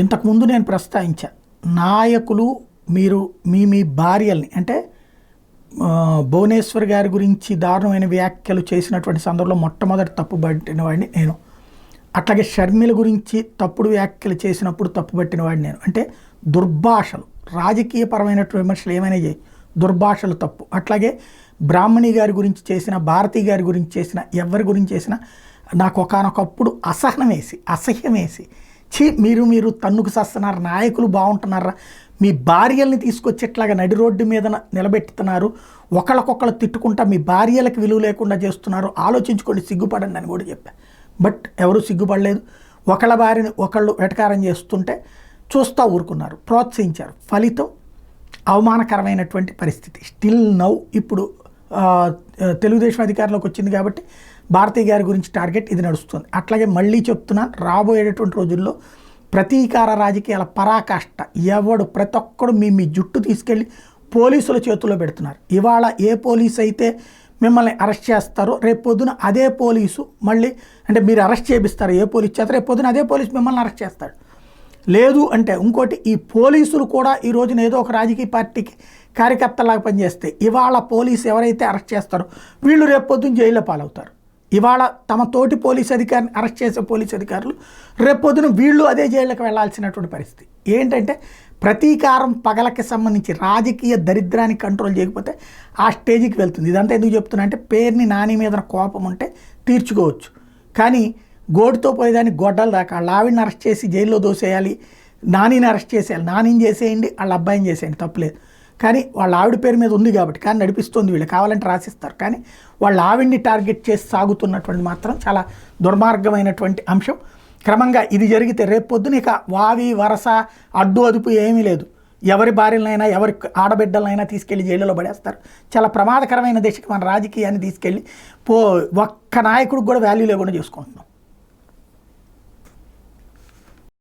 ఇంతకుముందు నేను ప్రస్తావించా, నాయకులు మీరు మీ మీ భార్యల్ని అంటే భువనేశ్వర్ గారి గురించి దారుణమైన వ్యాఖ్యలు చేసినటువంటి సందర్భంలో మొట్టమొదటి తప్పుపట్టిన వాడిని నేను. అట్లాగే షర్మిల గురించి తప్పుడు వ్యాఖ్యలు చేసినప్పుడు తప్పుపట్టిన వాడిని నేను. అంటే దుర్భాషలు, రాజకీయపరమైనటువంటి విమర్శలు ఏమైనా చేయి, దుర్భాషలు తప్పు. అట్లాగే బ్రాహ్మణి గారి గురించి చేసిన, భారతి గారి గురించి చేసిన, ఎవరి గురించి చేసినా నాకు ఒకానొకప్పుడు అసహ్యం వేసి మీరు తన్నుకు చేస్తున్నారు, నాయకులు బాగుంటున్నారా, మీ భార్యల్ని తీసుకొచ్చి ఇట్లాగా నడి రోడ్డు మీద నిలబెట్టుతున్నారు, ఒకళ్ళకొకళ్ళు తిట్టుకుంటా మీ భార్యలకు విలువ లేకుండా చేస్తున్నారు, ఆలోచించుకోండి, సిగ్గుపడండి అని కూడా చెప్పా. బట్ ఎవరు సిగ్గుపడలేదు. ఒకళ్ళ భార్యని ఒకళ్ళు వెటకారం చేస్తుంటే చూస్తూ ఊరుకున్నారు, ప్రోత్సహించారు. ఫలితం అవమానకరమైనటువంటి పరిస్థితి. స్టిల్ నౌ ఇప్పుడు తెలుగుదేశం అధికారంలోకి వచ్చింది కాబట్టి భారతి గారి గురించి టార్గెట్ ఇది నడుస్తుంది. అట్లాగే మళ్ళీ చెప్తున్నాను, రాబోయేటటువంటి రోజుల్లో ప్రతీకార రాజకీయాల పరాకాష్ట. ప్రతి ఒక్కడు మీ జుట్టు తీసుకెళ్ళి పోలీసుల చేతుల్లో పెడుతున్నారు. ఇవాళ ఏ పోలీసు అయితే మిమ్మల్ని అరెస్ట్ చేస్తారో రేపు పొద్దున అదే పోలీసు మళ్ళీ, అంటే మీరు అరెస్ట్ చేపిస్తారు ఏ పోలీసు చేత, రేపు పొద్దున అదే పోలీసు మిమ్మల్ని అరెస్ట్ చేస్తాడు. లేదు అంటే ఇంకోటి, ఈ పోలీసులు కూడా ఈ రోజున ఏదో ఒక రాజకీయ పార్టీకి కార్యకర్తలాగా పనిచేస్తే ఇవాళ పోలీసు ఎవరైతే అరెస్ట్ చేస్తారో వీళ్ళు రేపు పొద్దున జైల్లో పాలవుతారు. ఇవాళ తమ తోటి పోలీసు అధికారిని అరెస్ట్ చేసే పోలీసు అధికారులు రేపు పొద్దున వీళ్ళు అదే జైళ్ళకి వెళ్లాల్సినటువంటి పరిస్థితి. ఏంటంటే ప్రతీకారం పగలకి సంబంధించి రాజకీయ దరిద్రాన్ని కంట్రోల్ చేయకపోతే ఆ స్టేజ్కి వెళ్తుంది. ఇదంతా ఎందుకు చెప్తున్నా అంటే, పేరుని నాని మీద కోపం ఉంటే తీర్చుకోవచ్చు, కానీ గోడుతో పోయేదాన్ని గొడ్డలు దాకా వాళ్ళ ఆవిడని అరెస్ట్ చేసి జైల్లో దోసేయాలి, నానిని అరెస్ట్ చేసేయాలి, నానిని చేసేయండి, వాళ్ళ అబ్బాయిని చేసేయండి, తప్పులేదు. కానీ వాళ్ళ ఆవిడ పేరు మీద ఉంది కాబట్టి, కానీ నడిపిస్తుంది వీళ్ళు, కావాలంటే రాసిస్తారు. కానీ వాళ్ళ ఆవిడ్ని టార్గెట్ చేసి సాగుతున్నటువంటి మాత్రం చాలా దుర్మార్గమైనటువంటి అంశం. క్రమంగా ఇది జరిగితే రేపు పొద్దున ఇక వావి వరస అడ్డు అదుపు ఏమీ లేదు. ఎవరి భార్యలనైనా ఎవరి ఆడబిడ్డలనైనా తీసుకెళ్లి జైలులో పడేస్తారు. చాలా ప్రమాదకరమైన దిశకి మన రాజకీయాన్ని తీసుకెళ్ళి ఒక్క నాయకుడికి కూడా వాల్యూ లేకుండా చేసుకుంటున్నాం.